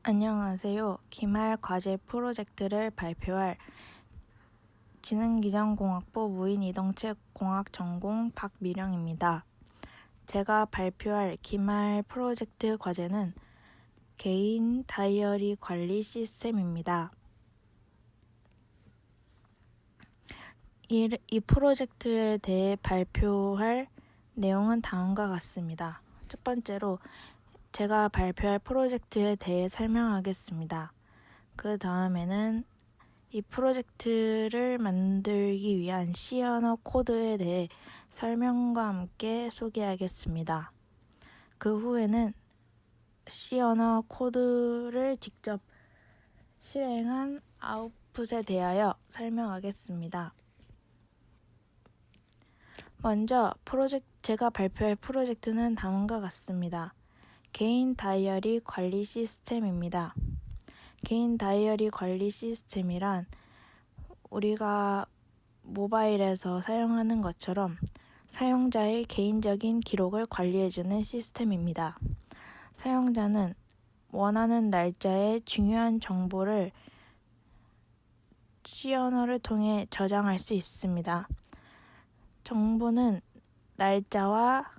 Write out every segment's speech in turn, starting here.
안녕하세요. 기말 과제 프로젝트를 발표할 지능기전공학부 무인이동체공학 전공 박미령입니다. 제가 발표할 기말 프로젝트 과제는 개인 다이어리 관리 시스템입니다. 이 프로젝트에 대해 발표할 내용은 다음과 같습니다. 첫 번째로 제가 발표할 프로젝트에 대해 설명하겠습니다. 그 다음에는 이 프로젝트를 만들기 위한 C 언어 코드에 대해 설명과 함께 소개하겠습니다. 그 후에는 C 언어 코드를 직접 실행한 아웃풋에 대하여 설명하겠습니다. 먼저 제가 발표할 프로젝트는 다음과 같습니다. 개인 다이어리 관리 시스템입니다. 개인 다이어리 관리 시스템이란 우리가 모바일에서 사용하는 것처럼 사용자의 개인적인 기록을 관리해주는 시스템입니다. 사용자는 원하는 날짜의 중요한 정보를 C 언어를 통해 저장할 수 있습니다. 정보는 날짜와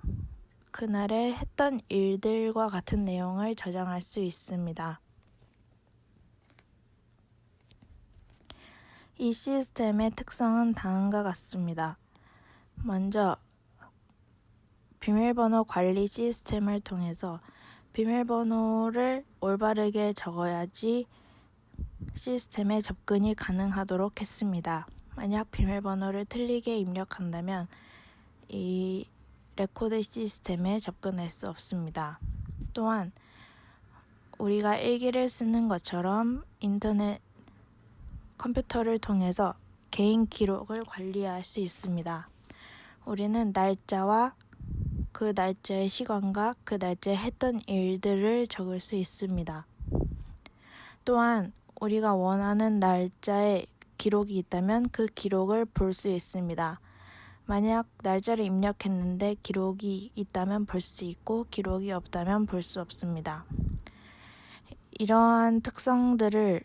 그날에 했던 일들과 같은 내용을 저장할 수 있습니다. 이 시스템의 특성은 다음과 같습니다. 먼저 비밀번호 관리 시스템을 통해서 비밀번호를 올바르게 적어야지 시스템에 접근이 가능하도록 했습니다. 만약 비밀번호를 틀리게 입력한다면 이 레코드 시스템에 접근할 수 없습니다. 또한 우리가 일기를 쓰는 것처럼 인터넷 컴퓨터를 통해서 개인 기록을 관리할 수 있습니다. 우리는 날짜와 그 날짜의 시간과 그 날짜에 했던 일들을 적을 수 있습니다. 또한 우리가 원하는 날짜에 기록이 있다면 그 기록을 볼 수 있습니다. 만약 날짜를 입력했는데 기록이 있다면 볼 수 있고 기록이 없다면 볼 수 없습니다. 이러한 특성들을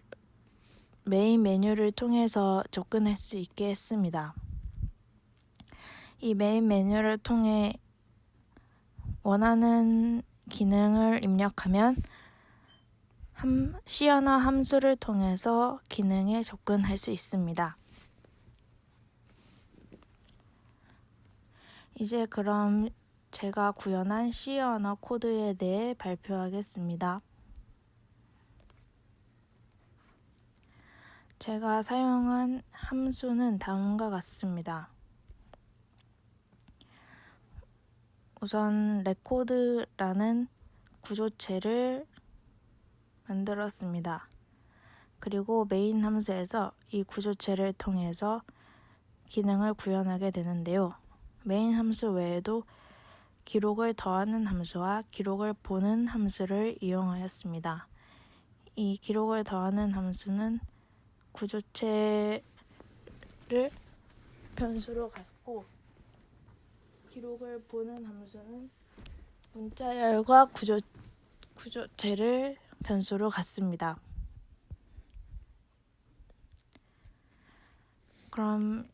메인 메뉴를 통해서 접근할 수 있게 했습니다. 이 메인 메뉴를 통해 원하는 기능을 입력하면 C 언어 함수를 통해서 기능에 접근할 수 있습니다. 이제 그럼 제가 구현한 C 언어 코드에 대해 발표하겠습니다. 제가 사용한 함수는 다음과 같습니다. 우선 레코드라는 구조체를 만들었습니다. 그리고 메인 함수에서 이 구조체를 통해서 기능을 구현하게 되는데요. 메인 함수 외에도 기록을 더하는 함수와 기록을 보는 함수를 이용하였습니다. 이 기록을 더하는 함수는 구조체를 변수로 갖고 기록을 보는 함수는 문자열과 구조체를 변수로 갖습니다. 그럼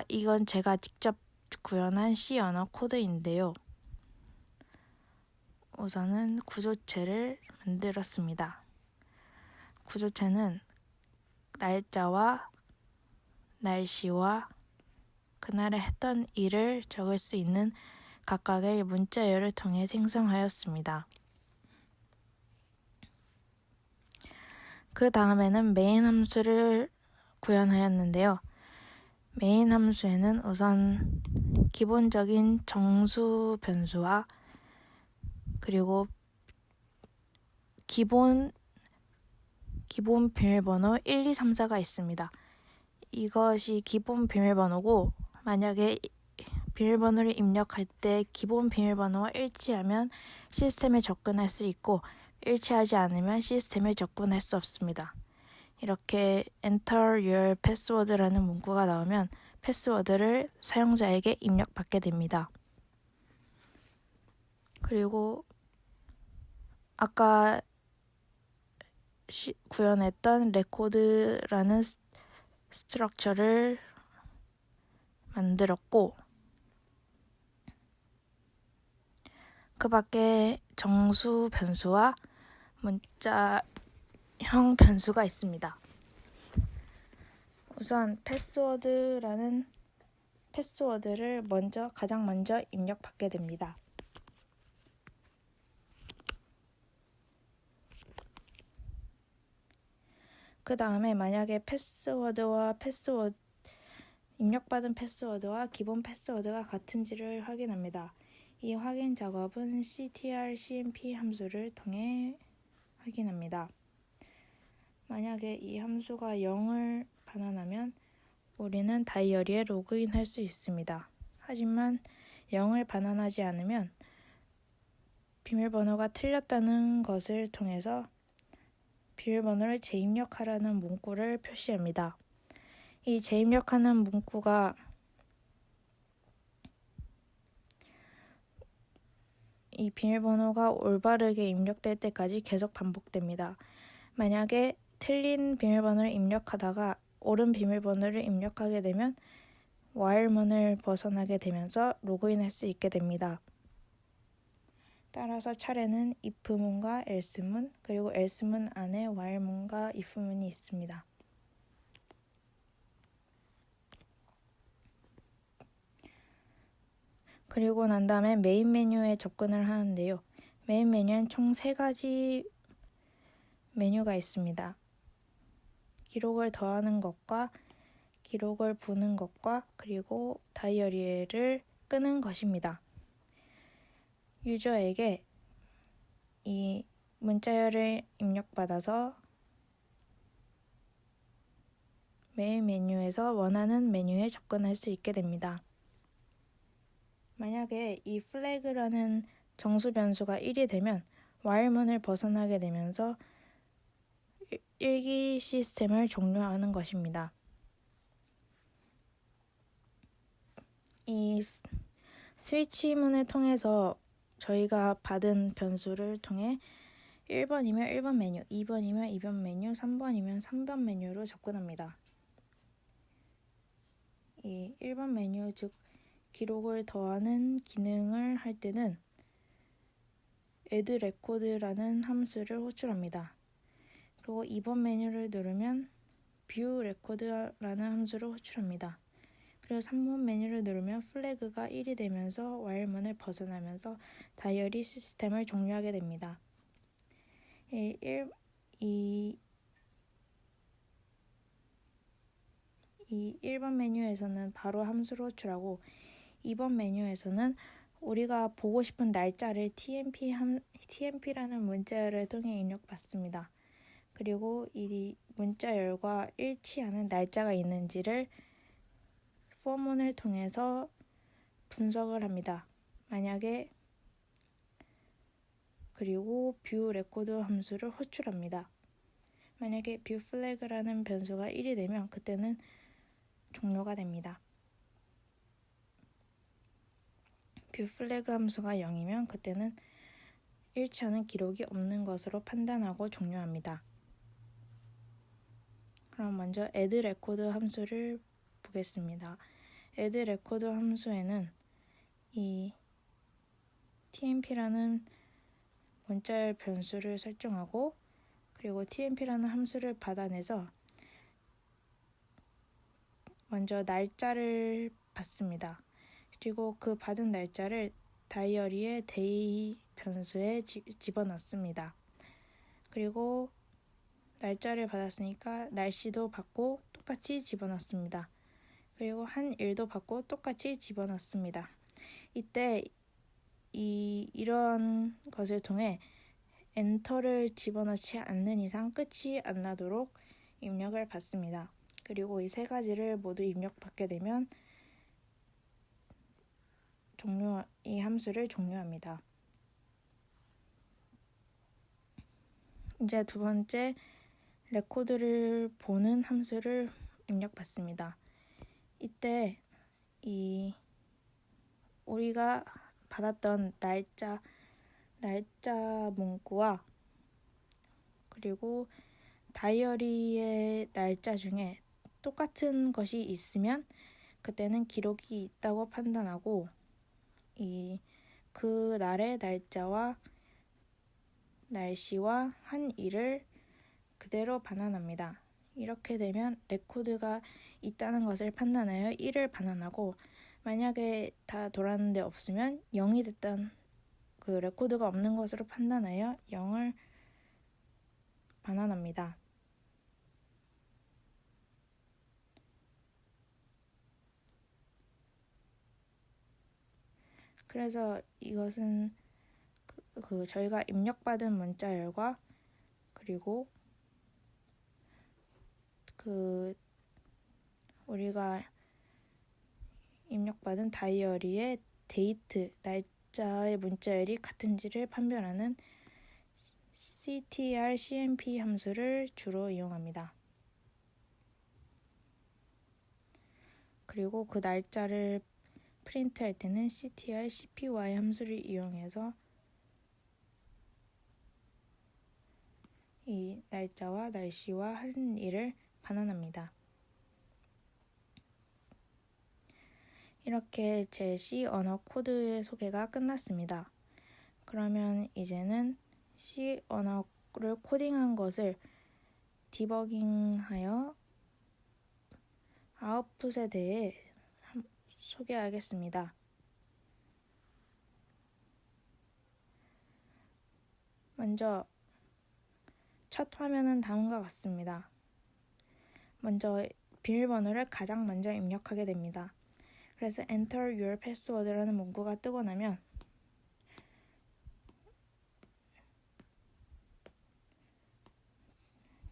이건 제가 직접 구현한 C 언어 코드인데요. 우선은 구조체를 만들었습니다. 구조체는 날짜와 날씨와 그날에 했던 일을 적을 수 있는 각각의 문자열을 통해 생성하였습니다. 그 다음에는 메인 함수를 구현하였는데요. 메인 함수에는 우선 기본적인 정수 변수와 그리고 기본 비밀번호 1, 2, 3, 4가 있습니다. 이것이 기본 비밀번호고 만약에 비밀번호를 입력할 때 기본 비밀번호와 일치하면 시스템에 접근할 수 있고 일치하지 않으면 시스템에 접근할 수 없습니다. 이렇게 Enter your password라는 문구가 나오면 패스워드를 사용자에게 입력받게 됩니다. 그리고 아까 구현했던 레코드라는 스트럭처를 만들었고, 그 밖에 정수 변수와 문자형 변수가 있습니다. 우선 패스워드를 가장 먼저 입력받게 됩니다. 그 다음에 만약에 입력받은 패스워드와 기본 패스워드가 같은지를 확인합니다. 이 확인 작업은 ctr-cmp 함수를 통해 확인합니다. 만약에 이 함수가 0을 반환하면 우리는 다이어리에 로그인할 수 있습니다. 하지만 0을 반환하지 않으면 비밀번호가 틀렸다는 것을 통해서 비밀번호를 재입력하라는 문구를 표시합니다. 이 재입력하는 문구가 이 비밀번호가 올바르게 입력될 때까지 계속 반복됩니다. 만약에 틀린 비밀번호를 입력하다가 옳은 비밀번호를 입력하게 되면 while문을 벗어나게 되면서 로그인할 수 있게 됩니다. 따라서 차례는 if문과 else문, 그리고 else문 안에 while문과 if문이 있습니다. 그리고 난 다음에 메인 메뉴에 접근을 하는데요. 메인 메뉴엔 총 3가지 메뉴가 있습니다. 기록을 더하는 것과 기록을 보는 것과 그리고 다이어리를 끄는 것입니다. 유저에게 이 문자열을 입력받아서 메인 메뉴에서 원하는 메뉴에 접근할 수 있게 됩니다. 만약에 이 flag라는 정수 변수가 1이 되면 while문을 벗어나게 되면서 1기 시스템을 종료하는 것입니다. 이 스위치문을 통해서 저희가 받은 변수를 통해 1번이면 1번 메뉴, 2번이면 2번 메뉴, 3번이면 3번 메뉴로 접근합니다. 이 1번 메뉴, 즉 기록을 더하는 기능을 할 때는 add record라는 함수를 호출합니다. 그리고 2번 메뉴를 누르면 view record라는 함수를 호출합니다. 그리고 3번 메뉴를 누르면 플래그가 1이 되면서 while문을 벗어나면서 다이어리 시스템을 종료하게 됩니다. 이 1번 메뉴에서는 바로 함수를 호출하고 2번 메뉴에서는 우리가 보고 싶은 날짜를 tmp라는 문자열을 통해 입력받습니다. 그리고 이 문자열과 일치하는 날짜가 있는지를 for문을 통해서 분석을 합니다. 그리고 view record 함수를 호출합니다. 만약에 view flag라는 변수가 1이 되면 그때는 종료가 됩니다. view flag 함수가 0이면 그때는 일치하는 기록이 없는 것으로 판단하고 종료합니다. 그럼 먼저 add record 함수를 보겠습니다. add record 함수에는 이 tmp라는 문자열 변수를 설정하고 그리고 tmp라는 함수를 받아내서 먼저 날짜를 받습니다. 그리고 그 받은 날짜를 다이어리의 day 변수에 집어넣습니다. 그리고 날짜를 받았으니까 날씨도 받고 똑같이 집어넣습니다. 그리고 한 일도 받고 똑같이 집어넣습니다. 이때 이런 것을 통해 엔터를 집어넣지 않는 이상 끝이 안 나도록 입력을 받습니다. 그리고 이 3가지를 모두 입력받게 되면 이 함수를 종료합니다. 이제 두 번째 레코드를 보는 함수를 입력받습니다. 이때 우리가 받았던 날짜 문구와 그리고 다이어리의 날짜 중에 똑같은 것이 있으면 그때는 기록이 있다고 판단하고 그 날의 날짜와 날씨와 한 일을 그대로 반환합니다. 이렇게 되면 레코드가 있다는 것을 판단하여 1을 반환하고, 만약에 다 돌았는데 없으면 0이 됐던 그 레코드가 없는 것으로 판단하여 0을 반환합니다. 그래서 이것은 저희가 입력받은 문자열과 그리고 우리가 입력받은 다이어리의 데이트, 날짜의 문자열이 같은지를 판별하는 CTR-CMP 함수를 주로 이용합니다. 그리고 그 날짜를 프린트할 때는 CTR-CPY 함수를 이용해서 이 날짜와 날씨와 한 일을 반환합니다. 이렇게 제 C 언어 코드의 소개가 끝났습니다. 그러면 이제는 C 언어를 코딩한 것을 디버깅하여 아웃풋에 대해 소개하겠습니다. 먼저 첫 화면은 다음과 같습니다. 먼저 비밀번호를 가장 먼저 입력하게 됩니다. 그래서 Enter your password라는 문구가 뜨고 나면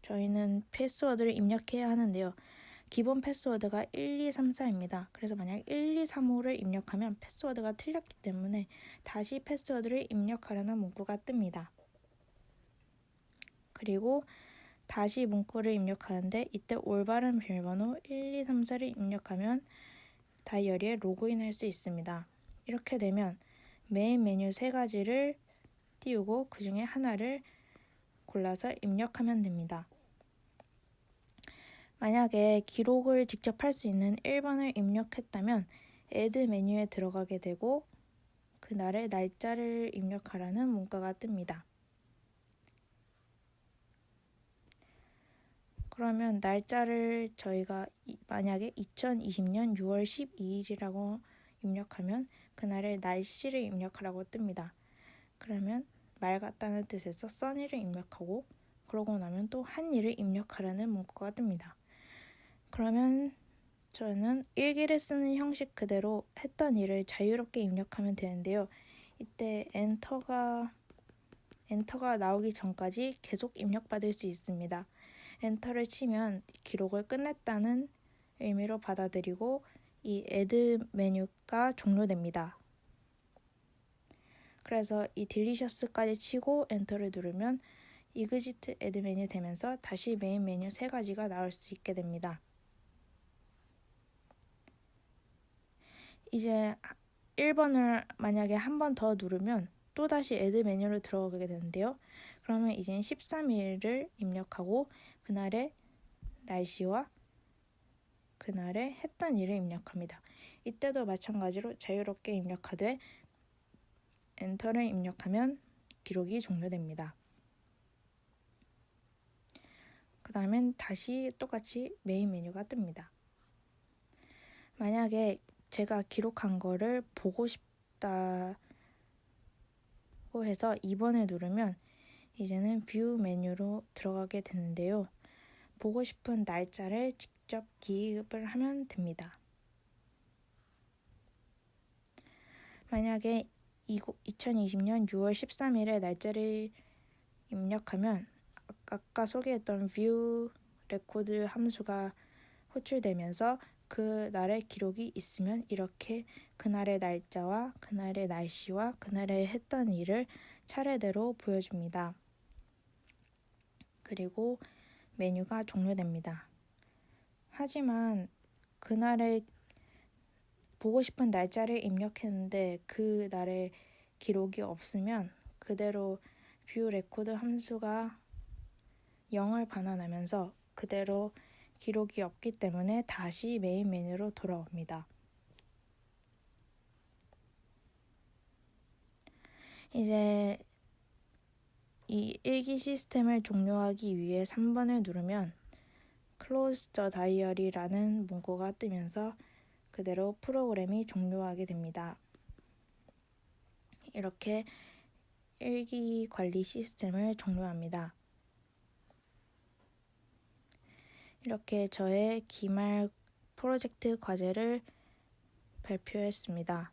저희는 패스워드를 입력해야 하는데요. 기본 패스워드가 1234입니다. 그래서 만약 1235를 입력하면 패스워드가 틀렸기 때문에 다시 패스워드를 입력하라는 문구가 뜹니다. 그리고 다시 문구를 입력하는데 이때 올바른 비밀번호 1234를 입력하면 다이어리에 로그인할 수 있습니다. 이렇게 되면 메인 메뉴 3가지를 띄우고 그 중에 하나를 골라서 입력하면 됩니다. 만약에 기록을 직접 할 수 있는 1번을 입력했다면 Add 메뉴에 들어가게 되고 그날의 날짜를 입력하라는 문구가 뜹니다. 그러면 날짜를 저희가 만약에 2020년 6월 12일이라고 입력하면 그날의 날씨를 입력하라고 뜹니다. 그러면 맑았다는 뜻에서 sunny를 입력하고 그러고 나면 또 한 일을 입력하라는 문구가 뜹니다. 그러면 저는 일기를 쓰는 형식 그대로 했던 일을 자유롭게 입력하면 되는데요. 이때 엔터가 나오기 전까지 계속 입력받을 수 있습니다. 엔터를 치면 기록을 끝냈다는 의미로 받아들이고 이 add 메뉴가 종료됩니다. 그래서 이 딜리셔스까지 치고 엔터를 누르면 exit add 메뉴 되면서 다시 메인 메뉴 3가지가 나올 수 있게 됩니다. 이제 1번을 만약에 한 번 더 누르면 또다시 add 메뉴로 들어가게 되는데요. 그러면 이젠 13일을 입력하고 그날의 날씨와 그날에 했던 일을 입력합니다. 이때도 마찬가지로 자유롭게 입력하되 엔터를 입력하면 기록이 종료됩니다. 그 다음엔 다시 똑같이 메인 메뉴가 뜹니다. 만약에 제가 기록한 거를 보고 싶다고 해서 2번을 누르면 이제는 뷰 메뉴로 들어가게 되는데요. 보고 싶은 날짜를 직접 기입을 하면 됩니다. 만약에 2020년 6월 13일의 날짜를 입력하면 아까 소개했던 view record 함수가 호출되면서 그 날의 기록이 있으면 이렇게 그날의 날짜와 그날의 날씨와 그날에 했던 일을 차례대로 보여줍니다. 그리고 메뉴가 종료됩니다. 하지만 그날의 보고 싶은 날짜를 입력했는데 그 날의 기록이 없으면 그대로 뷰 레코드 함수가 0을 반환하면서 그대로 기록이 없기 때문에 다시 메인 메뉴로 돌아옵니다. 이제 이 일기 시스템을 종료하기 위해 3번을 누르면 Close the Diary라는 문구가 뜨면서 그대로 프로그램이 종료하게 됩니다. 이렇게 일기 관리 시스템을 종료합니다. 이렇게 저의 기말 프로젝트 과제를 발표했습니다.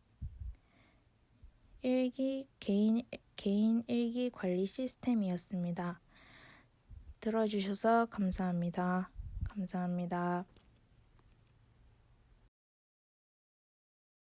개인 일기 관리 시스템이었습니다. 들어주셔서 감사합니다. 감사합니다.